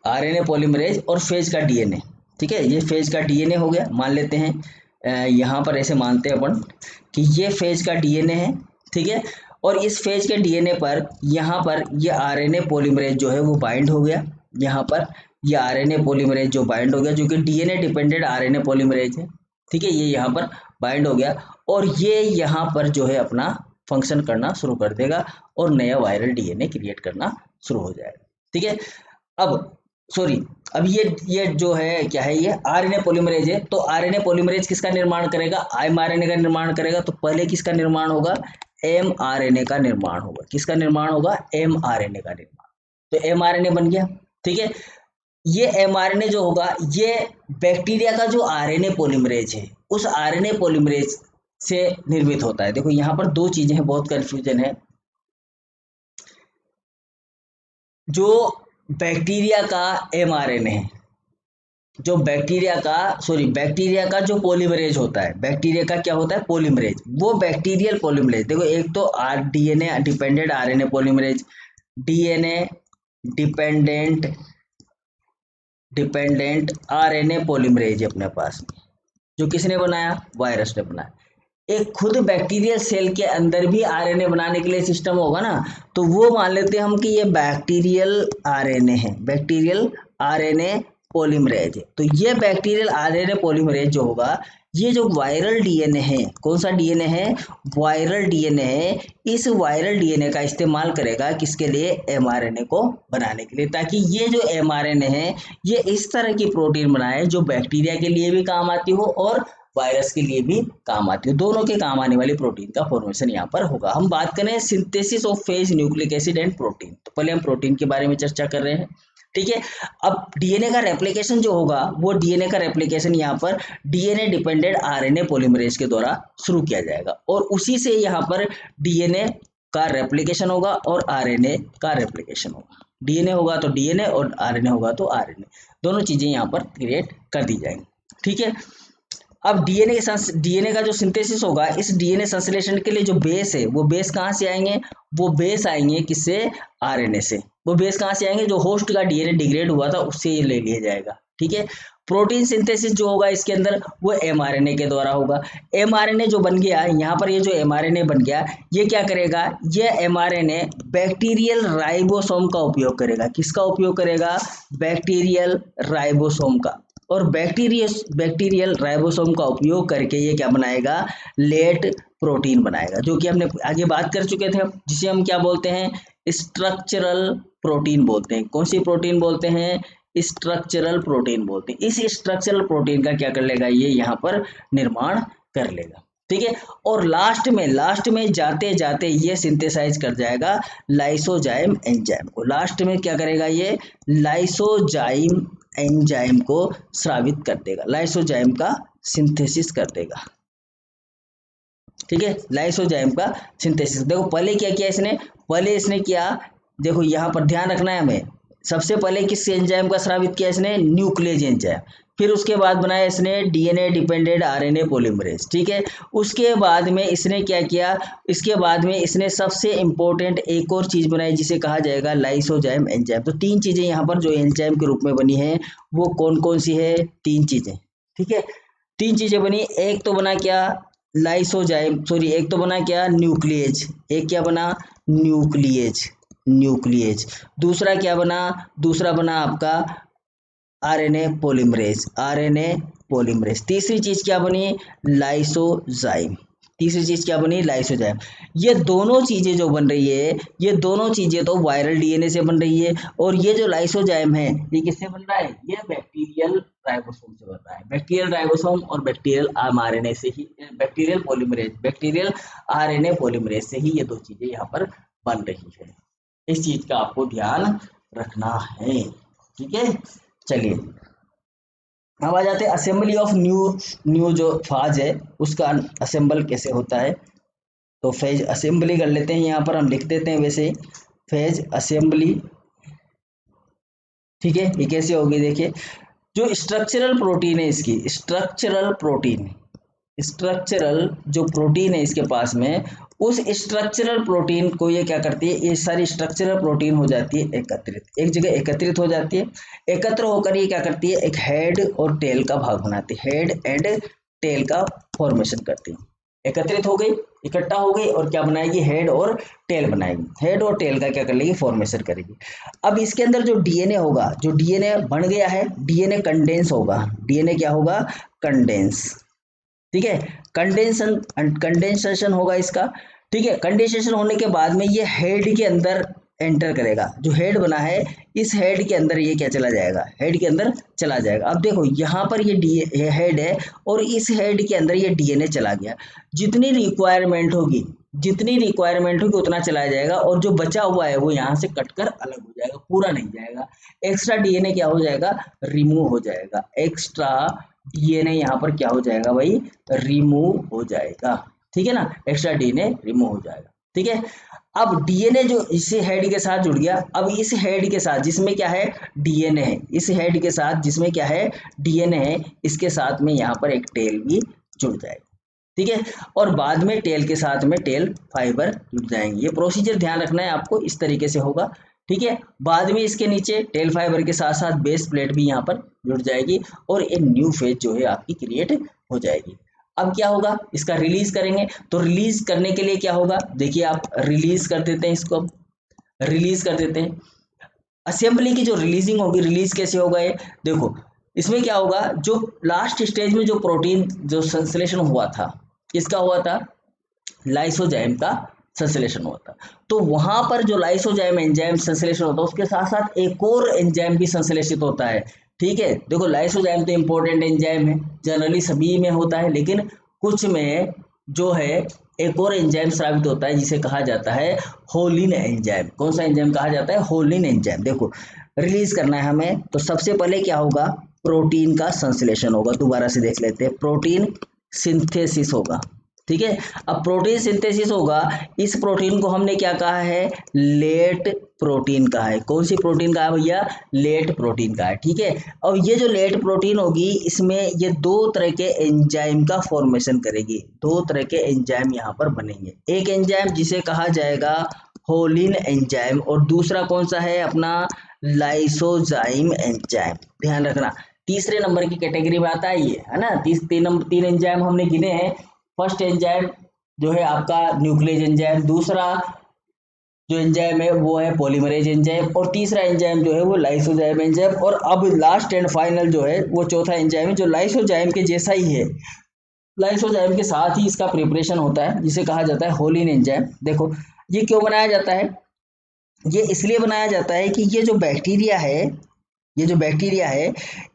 आरएनए पॉलीमरेज और फेज का डीएनए। ठीक है, ये फेज का डीएनए हो गया, मान लेते हैं यहाँ पर ऐसे मानते हैं अपन कि ये फेज का डीएनए है। ठीक है, और इस फेज के डीएनए पर यहाँ पर ये आरएनए पॉलीमरेज जो है वो बाइंड हो गया। यहाँ पर ये आरएनए पॉलीमरेज जो बाइंड हो गया, जो कि डीएनए डिपेंडेंट आरएनए पॉलीमरेज है। ठीक है, ये यहाँ पर बाइंड हो गया और ये यहाँ पर जो है अपना फंक्शन करना शुरू कर देगा और नया वायरल डीएनए क्रिएट करना शुरू हो जाएगा। ठीक है, अब ये जो है क्या है, ये आरएनए पॉलीमरेज है। तो आरएनए पॉलीमरेज किसका निर्माण करेगा, एमआरएनए का निर्माण करेगा। तो पहले किसका निर्माण होगा, एमआरएनए का निर्माण होगा। किसका निर्माण होगा, एमआरएनए का निर्माण। तो एमआरएनए बन गया। ठीक है, ये एमआरएनए जो होगा, ये बैक्टीरिया का जो आरएनए पॉलीमरेज है, उस आरएनए पॉलीमरेज से निर्मित होता है। देखो यहाँ पर दो चीजें हैं, बहुत कंफ्यूजन है। जो बैक्टीरिया का एमआरएनए है, जो बैक्टीरिया का जो पॉलीमरेज होता है, बैक्टीरिया का क्या होता है, पॉलीमरेज, वो बैक्टीरियल पॉलीमरेज। देखो एक तो DNA dependent RNA polymerase, DNA dependent RNA polymerase अपने पास में, जो किसने बनाया, वायरस ने बनाया। एक खुद बैक्टीरियल सेल के अंदर भी आरएनए बनाने के लिए सिस्टम होगा ना, तो वो मान लेते हैं हम कि ये बैक्टीरियल आरएनए है, बैक्टीरियल आरएनए पॉलीमरेज है। तो ये बैक्टीरियल आरएनए पॉलीमरेज जो होगा, ये जो वायरल डीएनए है, कौन सा डीएनए है, वायरल डीएनए है। इस वायरल डीएनए का इस्तेमाल करेगा किसके लिए, एमआरएनए को बनाने के लिए, ताकि ये जो एमआरएनए है ये इस तरह की प्रोटीन बनाए जो बैक्टीरिया के लिए भी काम आती हो और वायरस के लिए भी काम आती है। दोनों के काम आने वाली प्रोटीन का फॉर्मेशन यहाँ पर होगा। हम बात करें synthesis of phase nucleic acid and protein, तो पहले हम प्रोटीन के बारे में चर्चा कर रहे हैं। ठीक है, अब डीएनए का रेप्लिकेशन जो होगा, वो डीएनए का रेप्लिकेशन यहाँ पर डीएनए डिपेंडेंट आरएनए पॉलीमरेज के द्वारा शुरू किया जाएगा और उसी से यहाँ पर डीएनए का रेप्लिकेशन होगा और आरएनए का रेप्लिकेशन होगा। डीएनए होगा तो डीएनए और आरएनए होगा तो आरएनए, दोनों चीजें यहाँ पर क्रिएट कर दी जाएंगी। ठीक है, अब डीएनए का जो सिंथेसिस होगा, इस डीएनए संश्लेषण के लिए जो बेस है, वो बेस कहाँ से आएंगे, वो बेस आएंगे किससे, आरएनए से। वो बेस कहाँ से आएंगे, जो होस्ट का डीएनए डिग्रेड हुआ था उससे ये ले लिया जाएगा। ठीक है, प्रोटीन सिंथेसिस जो होगा इसके अंदर, वो एमआरएनए के द्वारा होगा। एमआरएनए जो बन गया यहाँ पर, ये जो एमआरएनए बन गया, ये क्या करेगा, ये एमआरएनए बैक्टीरियल राइबोसोम का उपयोग करेगा। किसका उपयोग करेगा, बैक्टीरियल राइबोसोम का। और बैक्टीरियल राइबोसोम का उपयोग करके ये क्या बनाएगा, लेट प्रोटीन बनाएगा, जो कि हमने आगे बात कर चुके थे, जिसे हम क्या बोलते हैं, स्ट्रक्चरल प्रोटीन बोलते हैं। कौन सी प्रोटीन बोलते हैं, स्ट्रक्चरल प्रोटीन बोलते हैं। इस स्ट्रक्चरल प्रोटीन का क्या कर लेगा, ये यहाँ पर निर्माण कर लेगा। ठीक है। और लास्ट में जाते जाते ये सिंथेसाइज कर जाएगा लाइसोजाइम एंजाइम को। लास्ट में क्या करेगा, ये लाइसोजाइम एंजाइम को स्रावित कर देगा, लाइसोजाइम का सिंथेसिस कर देगा। ठीक है, लाइसोजाइम का सिंथेसिस। देखो पहले क्या किया इसने, पहले इसने किया, देखो यहाँ पर ध्यान रखना है हमें, सबसे पहले किस एंजाइम का स्रावित किया इसने, न्यूक्लियस एंजाइम। फिर उसके बाद बनाया इसने डीएनए डिपेंडेंट आरएनए पॉलीमरेज। ठीक है, उसके बाद में इसने क्या किया, इसके बाद में इसने सबसे इंपॉर्टेंट एक और चीज बनाई जिसे कहा जाएगा लाइसोजाइम एंजाइम। तो तीन चीजें यहाँ पर जो एंजाइम के रूप में बनी है वो कौन कौन सी है, तीन चीजें। ठीक है, तीन चीजें बनी, एक तो बना क्या लाइसोजाइम, सॉरी एक तो बना क्या न्यूक्लियेज, एक क्या बना न्यूक्लियेज, न्यूक्लियेज। दूसरा क्या बना, दूसरा बना आपका आरएनए पॉलीमरेज, आरएनए पॉलीमरेज। तीसरी चीज क्या बनी, लाइसोजाइम। तीसरी चीज क्या बनी, लाइसोजाइम। ये दोनों चीजें जो बन रही है, ये दोनों चीजें तो वायरल डीएनए से बन रही है, और ये जो लाइसोजाइम है ये किससे बन रहा है, ये बैक्टीरियल राइबोसोम से बन रहा है। बैक्टीरियल राइबोसोम और बैक्टीरियल आरएनए से ही, bacterial polymerase, bacterial RNA polymerase से ही ये दो चीजें यहाँ पर बन रही है। इस चीज का आपको ध्यान रखना है। ठीक है, चलिए अब आ जाते हैं असेंबली ऑफ न्यू, न्यू जो फाज है उसका असेंबल कैसे होता है। तो फेज असेंबली कर लेते हैं, यहाँ पर हम लिख देते हैं वैसे फेज असेंबली। ठीक है, ये कैसे होगी, देखिए जो स्ट्रक्चरल प्रोटीन है इसकी, स्ट्रक्चरल प्रोटीन, स्ट्रक्चरल जो प्रोटीन है इसके पास में, उस स्ट्रक्चरल प्रोटीन को ये क्या करती है, ये सारी स्ट्रक्चरल प्रोटीन हो जाती है एकत्रित, एक जगह एकत्रित हो जाती है। एकत्र होकर ये क्या करती है, एक हेड और टेल का भाग बनाती है, हेड एंड टेल का फॉर्मेशन करती है। एकत्रित हो गई, इकट्ठा हो गई, और क्या बनाएगी, हेड और टेल बनाएगी, हेड और टेल का क्या कर लेगी, फॉर्मेशन करेगी। अब इसके अंदर जो डीएनए होगा, जो डीएनए बन गया है, डीएनए कंडेंस होगा, डीएनए क्या होगा, कंडेंस। ठीक है, कंडेंसन, कंडेंसेशन होगा इसका। ठीक है, कंडेंसेशन होने के बाद में ये हेड के अंदर एंटर करेगा, जो हेड बना है इस हेड के अंदर ये क्या चला जाएगा, हेड के अंदर चला जाएगा। अब देखो यहाँ पर ये हेड है और इस हेड के अंदर ये डीएनए चला गया, जितनी रिक्वायरमेंट होगी, जितनी रिक्वायरमेंट होगी उतना चला जाएगा, और जो बचा हुआ है वो यहाँ से कटकर अलग हो जाएगा, पूरा नहीं जाएगा। एक्स्ट्रा डीएनए क्या हो जाएगा, रिमूव हो जाएगा, एक्स्ट्रा डीएनए यहाँ पर क्या हो जाएगा भाई, रिमूव हो जाएगा। ठीक है ना, एक्स्ट्रा डीएनए रिमूव हो जाएगा। ठीक है, अब डीएनए जो इस हेड के साथ जुड़ गया, अब इस हेड के साथ जिसमें क्या है डीएनए है, इस हेड के साथ जिसमें क्या है डीएनए है, इसके साथ में यहाँ पर एक टेल भी जुड़ जाएगा। ठीक है, और बाद में टेल के साथ में टेल फाइबर जुड़ जाएंगे। ये प्रोसीजर ध्यान रखना है आपको, इस तरीके से होगा। ठीक है, बाद में इसके नीचे टेल फाइबर के साथ साथ बेस प्लेट भी यहाँ पर जुड़ जाएगी, और एक न्यू फेज जो है आपकी क्रिएट हो जाएगी। अब क्या होगा, इसका रिलीज करेंगे, तो रिलीज करने के लिए क्या होगा, देखिए आप रिलीज कर देते हैं इसको, रिलीज कर देते हैं। असेंबली की जो रिलीजिंग होगी, रिलीज कैसे होगा ये देखो, इसमें क्या होगा, जो लास्ट स्टेज में जो प्रोटीन जो संश्लेषण हुआ था, किसका हुआ था, लाइसोजाइम का संश्लेषण हुआ था। तो वहां पर जो लाइसोजाइम एंजाइम संश्लेषण होता है उसके साथ साथ एक और एंजाइम भी संश्लेषित होता है। ठीक है, देखो लाइसोजाइम तो इंपॉर्टेंट एंजाइम है, जनरली सभी में होता है, लेकिन कुछ में जो है एक और एंजाइम स्रावित होता है जिसे कहा जाता है होलिन एंजाइम। कौन सा एंजाइम कहा जाता है, होलिन एंजाइम। देखो रिलीज करना है हमें, तो सबसे पहले क्या होगा, प्रोटीन का संश्लेषण होगा। दोबारा से देख लेते हैं, प्रोटीन सिंथेसिस होगा। ठीक है, अब प्रोटीन सिंथेसिस होगा, इस प्रोटीन को हमने क्या कहा है, लेट प्रोटीन कहा है। कौन सी प्रोटीन कहा है भैया, लेट प्रोटीन कहा है। ठीक है, और ये जो लेट प्रोटीन होगी इसमें ये दो तरह के एंजाइम का फॉर्मेशन करेगी, दो तरह के एंजाइम यहाँ पर बनेंगे। एक एंजाइम जिसे कहा जाएगा होलिन एंजाइम, और दूसरा कौन सा है अपना, लाइसोजाइम एंजाइम। ध्यान रखना, तीसरे नंबर की कैटेगरी में आता है ये, है ना। तीन एंजाइम हमने गिने हैं। फर्स्ट एंजाइम जो है आपका न्यूक्लियस एंजाइम, दूसरा जो एंजाइम है वो है पॉलीमरेज एंजाइम, और तीसरा एंजाइम जो है वो लाइसोजाइम एंजाइम, और अब लास्ट एंड फाइनल जो है वो चौथा एंजाइम है जो लाइसोजाइम के जैसा ही है, लाइसोजाइम के साथ ही इसका प्रिपरेशन होता है जिसे कहा जाता है होलिन एंजाइम। देखो ये क्यों बनाया जाता है, ये इसलिए बनाया जाता है कि ये जो बैक्टीरिया है, ये जो बैक्टीरिया है,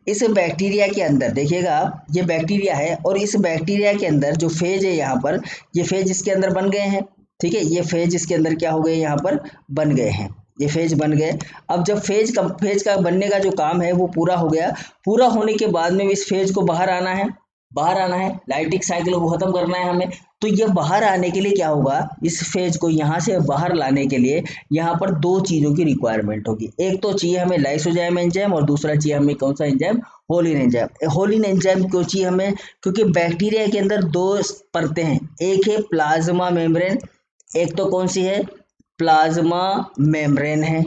इस बैक्टीरिया के अंदर देखिएगा आप, ये बैक्टीरिया है और इस बैक्टीरिया के अंदर जो फेज है यहाँ पर, ये फेज इसके अंदर बन गए हैं। ठीक है, ये फेज इसके अंदर क्या हो गए, यहाँ पर बन गए हैं, ये फेज बन गए। अब जब फेज का बनने का जो काम है वो पूरा हो गया, पूरा होने के बाद में इस फेज को बाहर आना है, बाहर आना है, लाइटिक साइकिल को खत्म करना है हमें। तो ये बाहर आने के लिए क्या होगा, इस फेज को यहाँ से बाहर लाने के लिए यहाँ पर दो चीज़ों की रिक्वायरमेंट होगी। एक तो चाहिए हमें लाइसोजाइम एंजाइम और दूसरा चाहिए हमें कौन सा एंजाइम, होलिन एंजाइम। होलिन एंजाइम क्यों चाहिए हमें, क्योंकि बैक्टीरिया के अंदर दो परतें हैं, एक है प्लाज्मा मेम्ब्रेन, एक तो कौन सी है, प्लाज्मा मेम्ब्रेन है।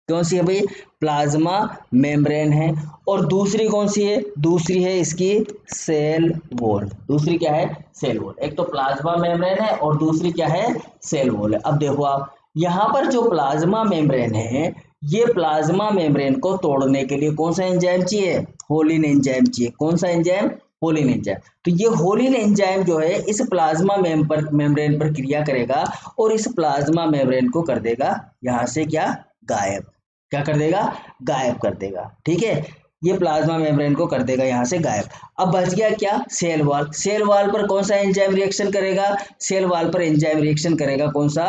कौन सी है भाई, प्लाज्मा मेम्ब्रेन है। और दूसरी कौन सी है, दूसरी है इसकी सेल वॉल। दूसरी क्या है, सेल वॉल। एक तो प्लाज्मा मेम्ब्रेन है और दूसरी क्या है, सेल वॉल है। अब देखो आप यहाँ पर जो प्लाज्मा मेम्ब्रेन है, ये प्लाज्मा मेम्ब्रेन को तोड़ने के लिए कौन सा एंजाइम चाहिए, होलिन एंजाइम चाहिए। कौन सा एंजाइम, होलिन एंजाइम। तो ये होलिन एंजाइम जो है इस प्लाज्मा मेम्ब्रेन पर क्रिया करेगा और इस प्लाज्मा मेम्ब्रेन को कर देगा यहाँ से क्या, गायब। क्या कर देगा, गायब कर देगा। ठीक है, ये प्लाज्मा मेम्ब्रेन को कर देगा यहाँ से गायब। अब बच गया क्या, सेल वॉल। सेल वॉल पर कौन सा एंजाइम रिएक्शन करेगा, सेल वॉल पर एंजाइम रिएक्शन करेगा कौन सा,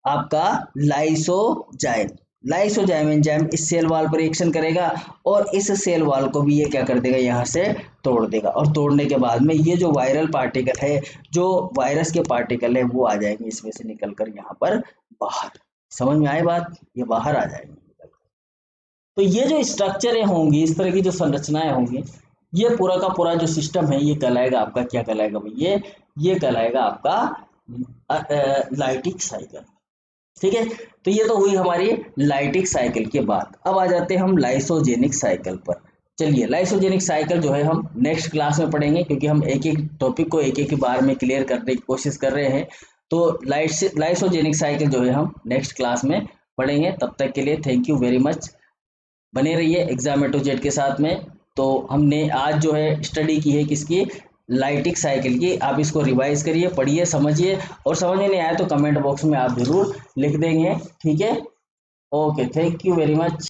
आपका लाइसोजाइम। लाइसोजाइम एंजाइम इस सेल वॉल पर रिएक्शन करेगा और इस सेल वॉल को भी ये क्या कर देगा, यहाँ से तोड़ देगा। और तोड़ने के बाद में ये जो वायरल पार्टिकल है, जो वायरस के पार्टिकल है, वो आ जाएंगे इसमें से निकल कर यहाँ पर बाहर। समझ में आए बात, ये बाहर आ जाएंगे। तो ये जो स्ट्रक्चरें होंगी, इस तरह की जो संरचनाएं होंगी, ये पूरा का पूरा जो सिस्टम है, ये कहलाएगा आपका, क्या कहलाएगा भाई, ये कहलाएगा आपका लाइटिक साइकिल। ठीक है, तो ये तो हुई हमारी लाइटिक साइकिल की बात। अब आ जाते हैं हम लाइसोजेनिक साइकिल पर। चलिए, लाइसोजेनिक साइकिल जो है हम नेक्स्ट क्लास में पढ़ेंगे, क्योंकि हम एक एक टॉपिक को एक एक बार में क्लियर करने की कोशिश कर रहे हैं। तो लाइसोजेनिक साइकिल जो है हम नेक्स्ट क्लास में पढ़ेंगे। तब तक के लिए थैंक यू वेरी मच। बने रहिए एग्जामेटोजेट के साथ में। तो हमने आज जो है स्टडी की है किसकी, लाइटिक साइकिल की। आप इसको रिवाइज करिए, पढ़िए, समझिए, और समझ में नहीं आया तो कमेंट बॉक्स में आप जरूर लिख देंगे। ठीक है, okay, thank you very much.